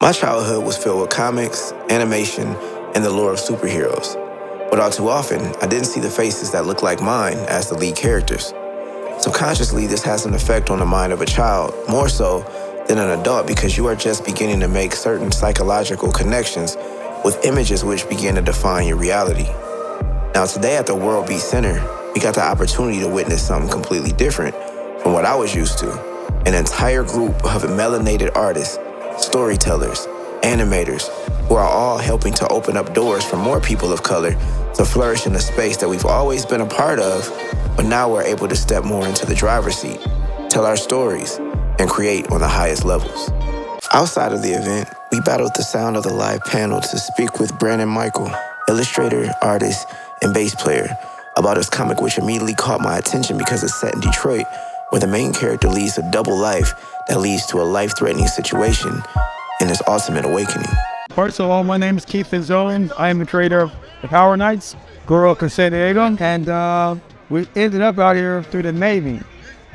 My childhood was filled with comics, animation, and the lore of superheroes. But all too often, I didn't see the faces that looked like mine as the lead characters. Subconsciously, this has an effect on the mind of a child, more so than an adult, because you are just beginning to make certain psychological connections with images which begin to define your reality. Now, today at the World Beat Center, we got the opportunity to witness something completely different from what I was used to. An entire group of melanated artists, storytellers, animators, who are all helping to open up doors for more people of color to flourish in a space that we've always been a part of, but now we're able to step more into the driver's seat, tell our stories, and create on the highest levels. Outside of the event, we battled the sound of the live panel to speak with Brandon Michael, illustrator, artist, and bass player, about his comic, which immediately caught my attention because it's set in Detroit, where the main character leads a double life that leads to a life-threatening situation and his ultimate awakening. First of all, my name is Keith Jones. I am the creator of the Power Knights, grew up in San Diego, and we ended up out here through the Navy.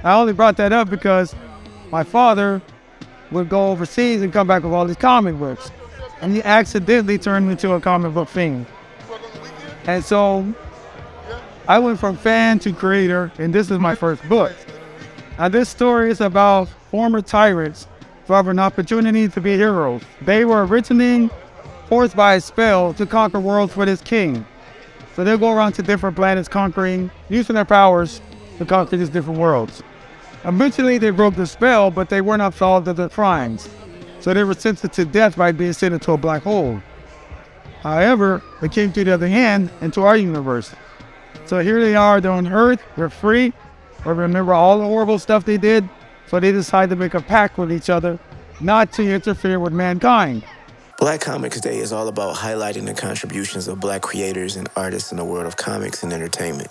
I only brought that up because my father would go overseas and come back with all these comic books, and he accidentally turned me into a comic book fiend. And so I went from fan to creator, and this is my first book. Now, this story is about former tyrants who have an opportunity to be heroes. They were originally forced by a spell to conquer worlds for this king. So they'll go around to different planets conquering, using their powers to conquer these different worlds. Eventually, they broke the spell, but they were not absolved of their crimes. So they were sentenced to death by being sent into a black hole. However, they came to the other hand into our universe. So here they are, they're on Earth, they're free. They remember all the horrible stuff they did, so they decided to make a pact with each other not to interfere with mankind. Black Comics Day is all about highlighting the contributions of Black creators and artists in the world of comics and entertainment.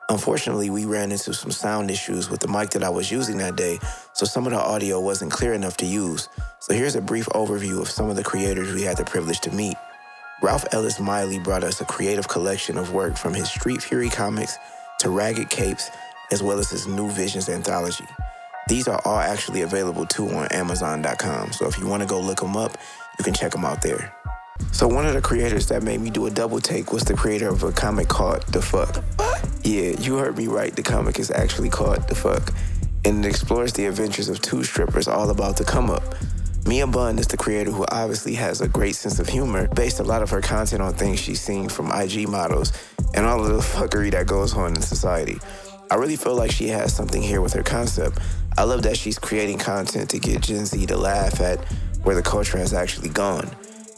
Unfortunately, we ran into some sound issues with the mic that I was using that day, so some of the audio wasn't clear enough to use. So here's a brief overview of some of the creators we had the privilege to meet. Ralph Ellis Miley brought us a creative collection of work from his Street Fury comics to Ragged Capes, as well as his New Visions anthology. These are all actually available too on Amazon.com, so if you want to go look them up, you can check them out there. So one of the creators that made me do a double take was the creator of a comic called The Fuck. Yeah, you heard me right, the comic is actually called The Fuck, and it explores the adventures of two strippers all about to come up. Mia Bunn is the creator who obviously has a great sense of humor, based a lot of her content on things she's seen from IG models and all of the fuckery that goes on in society. I really feel like she has something here with her concept. I love that she's creating content to get Gen Z to laugh at where the culture has actually gone.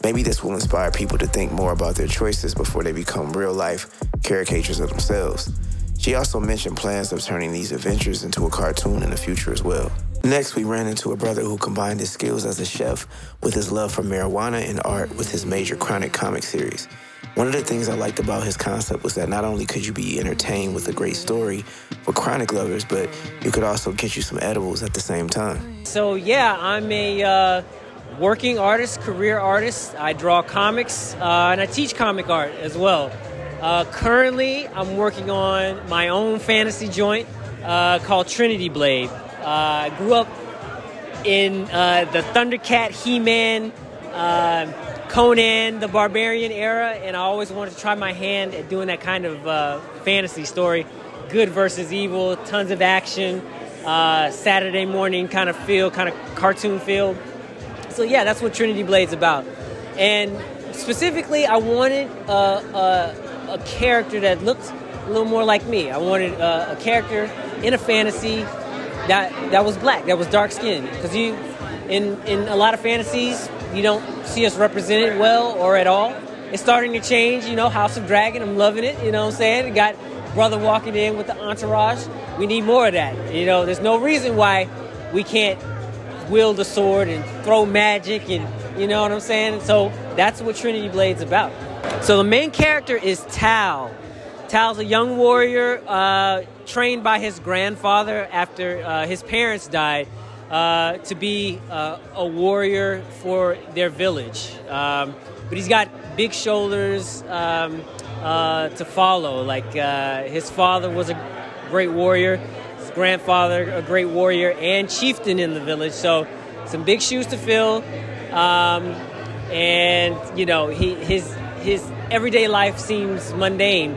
Maybe this will inspire people to think more about their choices before they become real-life caricatures of themselves. She also mentioned plans of turning these adventures into a cartoon in the future as well. Next, we ran into a brother who combined his skills as a chef with his love for marijuana and art with his major Chronic comic series. One of the things I liked about his concept was that not only could you be entertained with a great story for Chronic lovers, but you could also get you some edibles at the same time. So yeah, I'm a working artist, career artist. I draw comics and I teach comic art as well. Currently, I'm working on my own fantasy joint called Trinity Blade. I grew up in the Thundercat, He-Man, Conan, the Barbarian era, and I always wanted to try my hand at doing that kind of fantasy story. Good versus evil, tons of action, Saturday morning kind of feel, kind of cartoon feel. So yeah, that's what Trinity Blade's about. And specifically, I wanted a character that looked a little more like me. I wanted a character in a fantasy that was black, that was dark skinned. Because in a lot of fantasies, you don't see us represented well or at all. It's starting to change, House of Dragon, I'm loving it, you know what I'm saying? Got brother walking in with the entourage. We need more of that. There's no reason why we can't wield a sword and throw magic and, you know what I'm saying? So that's what Trinity Blade's about. So the main character is Tal. Tal's a young warrior trained by his grandfather after his parents died to be a warrior for their village. But he's got big shoulders to follow. Like his father was a great warrior, his grandfather a great warrior and chieftain in the village. So some big shoes to fill. and you know, his everyday life seems mundane.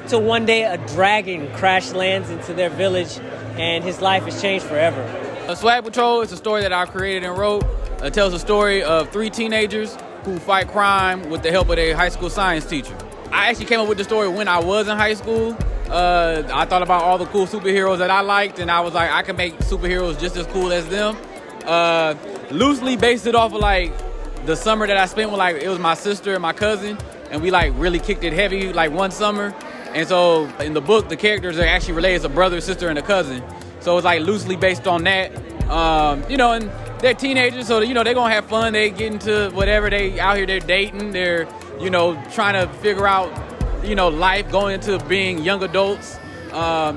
Till one day a dragon crash lands into their village, and his life is changed forever. Swag Patrol is a story that I created and wrote. It tells the story of 3 teenagers who fight crime with the help of their high school science teacher. I actually came up with the story when I was in high school. I thought about all the cool superheroes that I liked, and I was like, I can make superheroes just as cool as them. Loosely based it off of like the summer that I spent with, like, it was my sister and my cousin, and we like really kicked it heavy like one summer. And so in the book, the characters are actually related as a brother, sister, and a cousin. So it's like loosely based on that. You know, and they're teenagers, so you know they're gonna have fun. They get into whatever, they out here, they're dating, they're, you know, trying to figure out, you know, life, going into being young adults.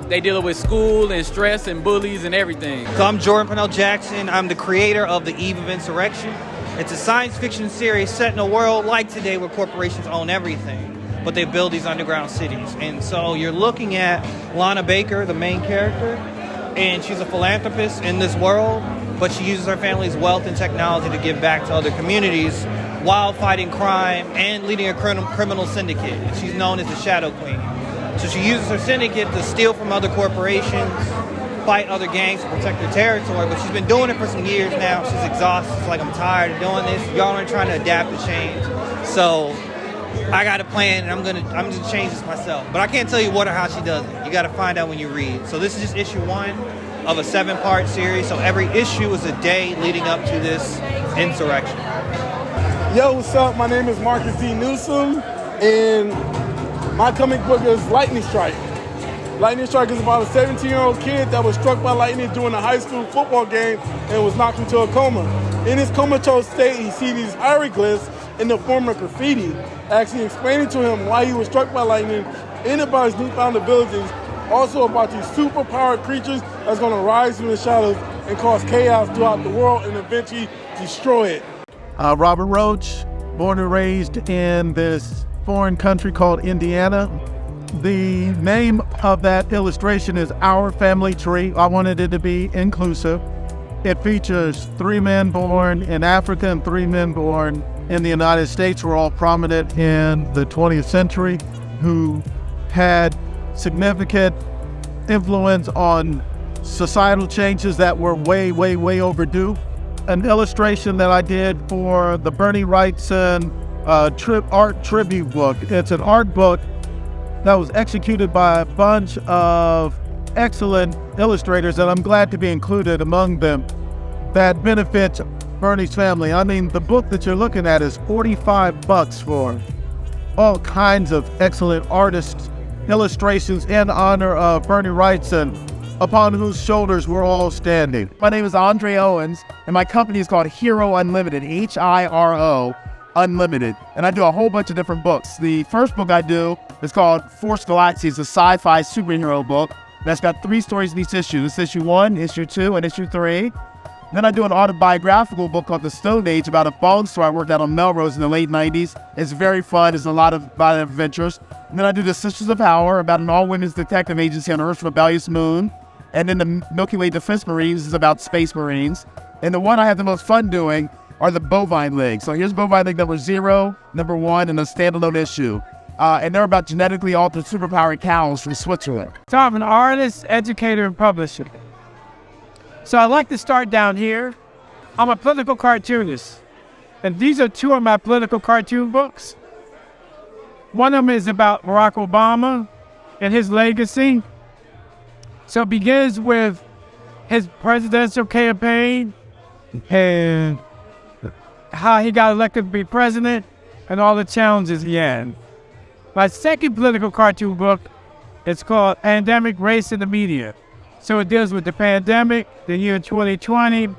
They deal with school and stress and bullies and everything. So I'm Jordan Pennell Jackson. I'm the creator of The Eve of Insurrection. It's a science fiction series set in a world like today where corporations own everything, but they build these underground cities. And so you're looking at Lana Baker, the main character, and she's a philanthropist in this world, but she uses her family's wealth and technology to give back to other communities while fighting crime and leading a criminal syndicate. She's known as the Shadow Queen. So she uses her syndicate to steal from other corporations, fight other gangs to protect her territory, but she's been doing it for some years now. She's exhausted. She's like, I'm tired of doing this. Y'all are trying to adapt to change. So I got a plan, and I'm gonna change this myself. But I can't tell you what or how she does it. You got to find out when you read. So this is just issue 1 of a 7-part series. So every issue is a day leading up to this insurrection. Yo, what's up? My name is Marcus D. Newsom, and my comic book is Lightning Strike. Lightning Strike is about a 17-year-old kid that was struck by lightning during a high school football game and was knocked into a coma. In his comatose state, he sees these hieroglyphs in the form of graffiti, actually explaining to him why he was struck by lightning, and about his newfound abilities, also about these super-powered creatures that's going to rise from the shadows and cause chaos throughout the world and eventually destroy it. Robert Roach, born and raised in this foreign country called Indiana. The name of that illustration is Our Family Tree. I wanted it to be inclusive. It features 3 men born in Africa and 3 men born in the United States who were all prominent in the 20th century, who had significant influence on societal changes that were way, way, way overdue. An illustration that I did for the Bernie Wrightson art tribute book. It's an art book that was executed by a bunch of excellent illustrators, and I'm glad to be included among them, that benefits Bernie's family. I mean, the book that you're looking at is $45 for all kinds of excellent artists' illustrations in honor of Bernie Wrightson, upon whose shoulders we're all standing. My name is Andre Owens, and my company is called Hero Unlimited, Hiro Unlimited, and I do a whole bunch of different books. The first book I do is called Force Galaxies, a sci-fi superhero book that's got 3 stories in each issue. It's issue 1, issue 2, and issue 3. Then I do an autobiographical book called The Stone Age about a phone store I worked at on Melrose in the late 90s. It's very fun. It's a lot of adventures. And then I do The Sisters of Power about an all-women's detective agency on Earth's rebellious moon. And then the Milky Way Defense Marines is about space marines. And the one I have the most fun doing are the Bovine League. So here's Bovine League number 0, number 1, and a standalone issue. And they're about genetically altered superpowered cows from Switzerland. So I'm an artist, educator, and publisher. So I like to start down here. I'm a political cartoonist. And these are 2 of my political cartoon books. One of them is about Barack Obama and his legacy. So it begins with his presidential campaign and how he got elected to be president and all the challenges he had. My second political cartoon book is called Pandemic, Race, and the Media. So it deals with the pandemic, the year 2020,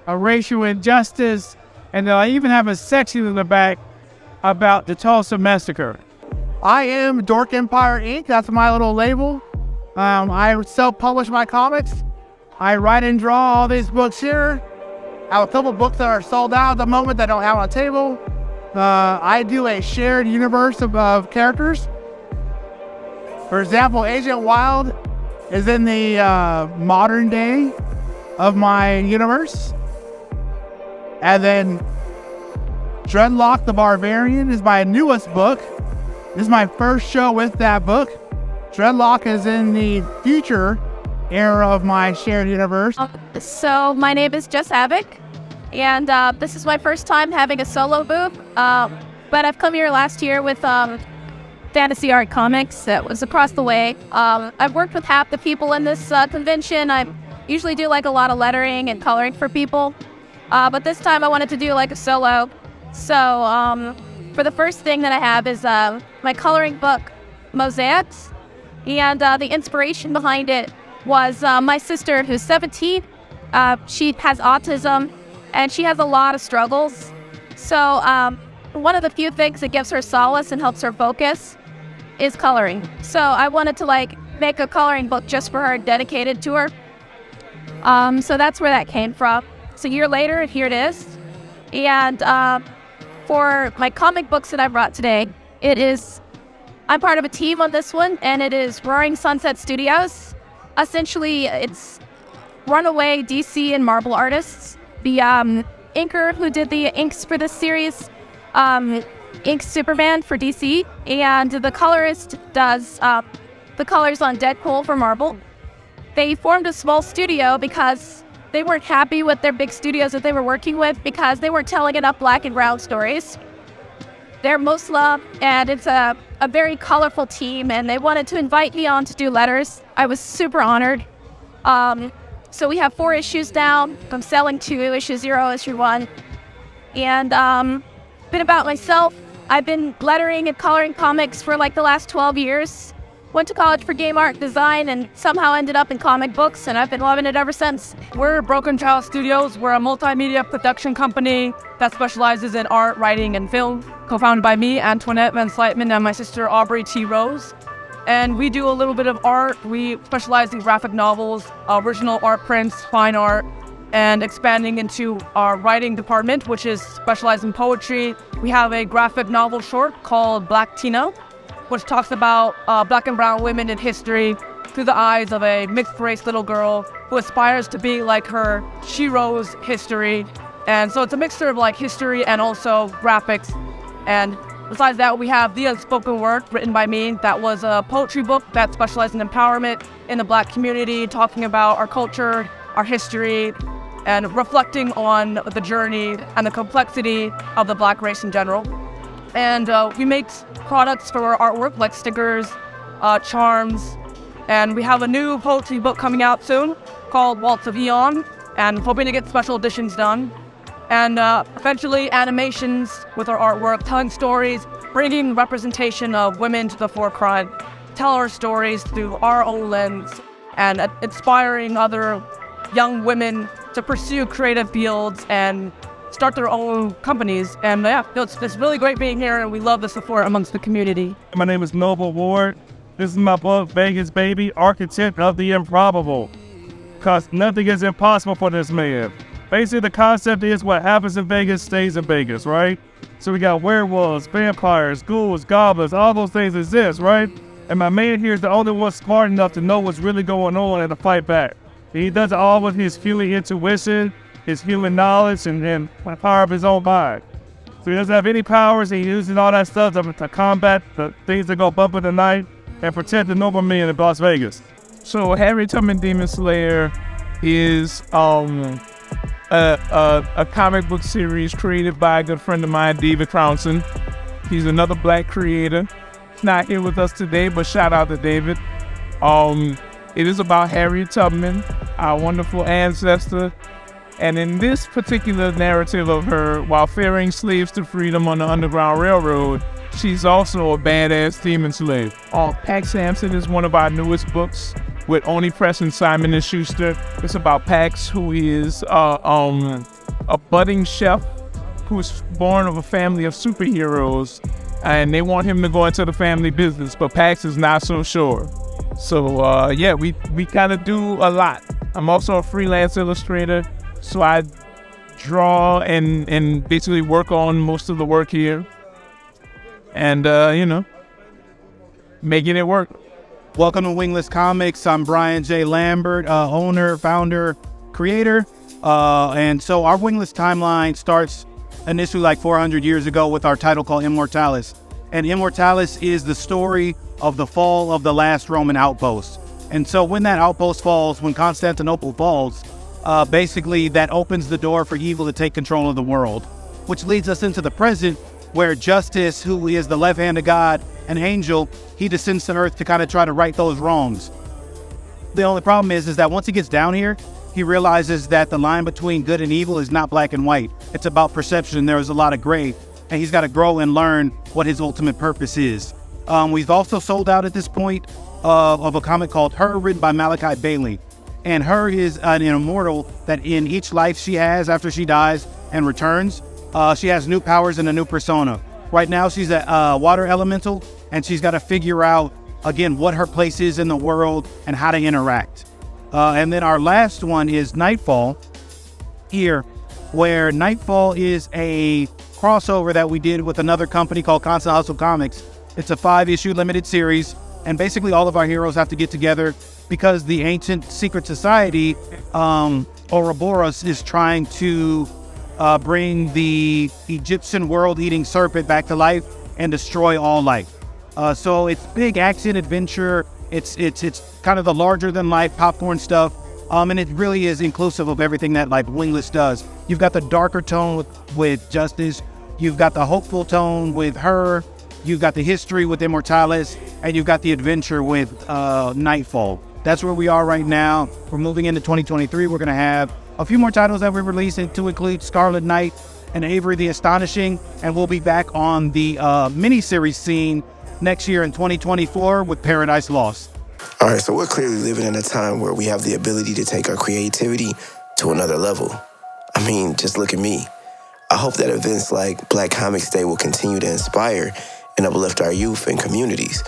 a racial injustice, and I even have a section in the back about the Tulsa Massacre. I am Dork Empire Inc. That's my little label. I self-publish my comics. I write and draw all these books here. I have a couple books that are sold out at the moment that I don't have on a table. I do a shared universe of characters. For example, Agent Wild is in the modern day of my universe. And then Dreadlock the Barbarian is my newest book. This is my first show with that book. Dreadlock is in the future era of my shared universe. So my name is Jess Avick, and this is my first time having a solo booth. But I've come here last year with Fantasy Art Comics that was across the way. I've worked with half the people in this convention. I usually do like a lot of lettering and coloring for people, but this time I wanted to do like a solo. So for the first thing that I have is my coloring book, Mosaics, and the inspiration behind it was my sister, who's 17. She has autism, and she has a lot of struggles. So one of the few things that gives her solace and helps her focus is coloring. So I wanted to like make a coloring book just for her, dedicated to her. So that's where that came from. So a year later, here it is. And for my comic books that I brought today, I'm part of a team on this one, and it is Roaring Sunset Studios. Essentially, it's runaway DC and Marvel artists. The inker who did the inks for this series inks Superman for DC, and the colorist does the colors on Deadpool for Marvel. They formed a small studio because they weren't happy with their big studios that they were working with because they weren't telling enough black and brown stories. They're Muslim, and it's a very colorful team, and they wanted to invite me on to do letters. I was super honored. So we have 4 issues now. I'm selling 2, issue 0, issue 1. And a bit about myself. I've been lettering and coloring comics for like the last 12 years. Went to college for game art design and somehow ended up in comic books, and I've been loving it ever since. We're Broken Child Studios. We're a multimedia production company that specializes in art, writing, and film, co-founded by me, Antoinette Van Slytman, and my sister Aubrey T. Rose. And we do a little bit of art. We specialize in graphic novels, original art prints, fine art, and expanding into our writing department, which is specialized in poetry. We have a graphic novel short called Black Tina, which talks about black and brown women in history through the eyes of a mixed-race little girl who aspires to be like her shero's history. And so it's a mixture of like history and also graphics. And besides that, we have The Unspoken Word, written by me. That was a poetry book that specialized in empowerment in the black community, talking about our culture, our history, and reflecting on the journey and the complexity of the black race in general. And we make products for our artwork, like stickers, charms, and we have a new poetry book coming out soon called Waltz of Eon, and hoping to get special editions done. And eventually animations with our artwork, telling stories, bringing representation of women to the forefront, tell our stories through our own lens, and inspiring other young women to pursue creative fields and start their own companies. And yeah, it's really great being here, and we love the support amongst the community. My name is Noble Ward. This is my book, Vegas Baby, Architect of the Improbable. Because nothing is impossible for this man. Basically, the concept is what happens in Vegas stays in Vegas, right? So we got werewolves, vampires, ghouls, goblins, all those things exist, right? And my man here is the only one smart enough to know what's really going on and to fight back. He does it all with his human intuition, his human knowledge, and the power of his own mind. So he doesn't have any powers, and he uses all that stuff to combat the things that go bump in the night and protect the normal men in Las Vegas. So Harry Tubman Demon Slayer is a comic book series created by a good friend of mine, David Crownson. He's another black creator. He's not here with us today, but shout out to David. It is about Harriet Tubman, our wonderful ancestor. And in this particular narrative of her, while ferrying slaves to freedom on the Underground Railroad, she's also a badass demon slave. Pax Sampson is one of our newest books with Oni Press and Simon & Schuster. It's about Pax, who is a budding chef who's born of a family of superheroes, and they want him to go into the family business, but Pax is not so sure. So yeah, we kind of do a lot. I'm also a freelance illustrator, so I draw and basically work on most of the work here. And, making it work. Welcome to Wingless Comics. I'm Brian J. Lambert, owner, founder, creator. And so our Wingless timeline starts initially like 400 years ago with our title called Immortalis. And Immortalis is the story of the fall of the last Roman outpost. And so when that outpost falls, when Constantinople falls, basically that opens the door for evil to take control of the world, which leads us into the present, where Justice, who is the left hand of God, an angel, he descends to earth to kind of try to right those wrongs. The only problem is that once he gets down here, he realizes that the line between good and evil is not black and white. It's about perception. There is a lot of gray, and he's got to grow and learn what his ultimate purpose is. We've also sold out at this point of a comic called Her, written by Malachi Bailey. And Her is an immortal that in each life she has after she dies and returns, she has new powers and a new persona. Right now she's a water elemental, and she's got to figure out, again, what her place is in the world and how to interact. And then our last one is Nightfall here, where Nightfall is a crossover that we did with another company called Constant Hustle Comics. It's a 5-issue limited series, and basically all of our heroes have to get together because the ancient secret society, Ouroboros, is trying to bring the Egyptian world-eating serpent back to life and destroy all life. So it's big action adventure. It's kind of the larger-than-life popcorn stuff, and it really is inclusive of everything that like Wingless does. You've got the darker tone with Justice. You've got the hopeful tone with Her. You've got the history with Immortalis, and you've got the adventure with Nightfall. That's where we are right now. We're moving into 2023. We're going to have a few more titles that we're releasing, to include Scarlet Knight and Avery the Astonishing, and we'll be back on the miniseries scene next year in 2024 with Paradise Lost. All right, so we're clearly living in a time where we have the ability to take our creativity to another level. I mean, just look at me. I hope that events like Black Comics Day will continue to inspire and uplift our youth and communities,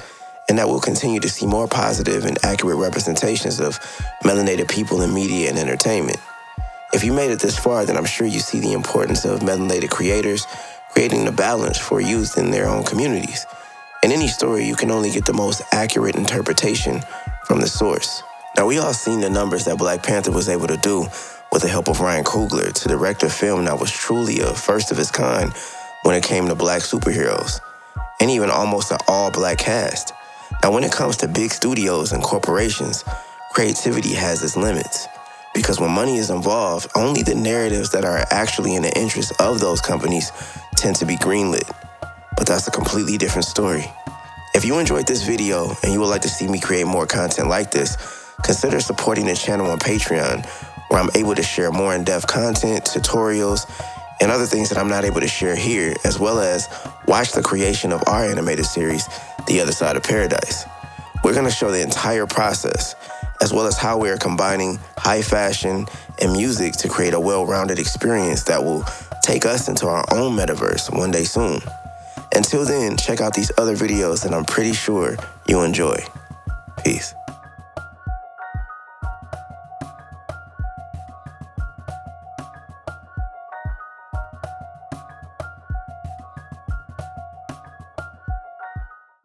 and that we'll continue to see more positive and accurate representations of melanated people in media and entertainment. If you made it this far, then I'm sure you see the importance of melanated creators creating the balance for youth in their own communities. In any story, you can only get the most accurate interpretation from the source. Now, we all seen the numbers that Black Panther was able to do with the help of Ryan Coogler to direct a film that was truly a first of its kind when it came to Black superheroes, and even almost an all-Black cast. Now, when it comes to big studios and corporations, creativity has its limits, because when money is involved, only the narratives that are actually in the interest of those companies tend to be greenlit. But that's a completely different story. If you enjoyed this video and you would like to see me create more content like this, consider supporting the channel on Patreon, where I'm able to share more in-depth content, tutorials, and other things that I'm not able to share here, as well as watch the creation of our animated series, The Other Side of Paradise. We're going to show the entire process, as well as how we are combining high fashion and music to create a well-rounded experience that will take us into our own metaverse one day soon. Until then, check out these other videos that I'm pretty sure you'll enjoy. Peace.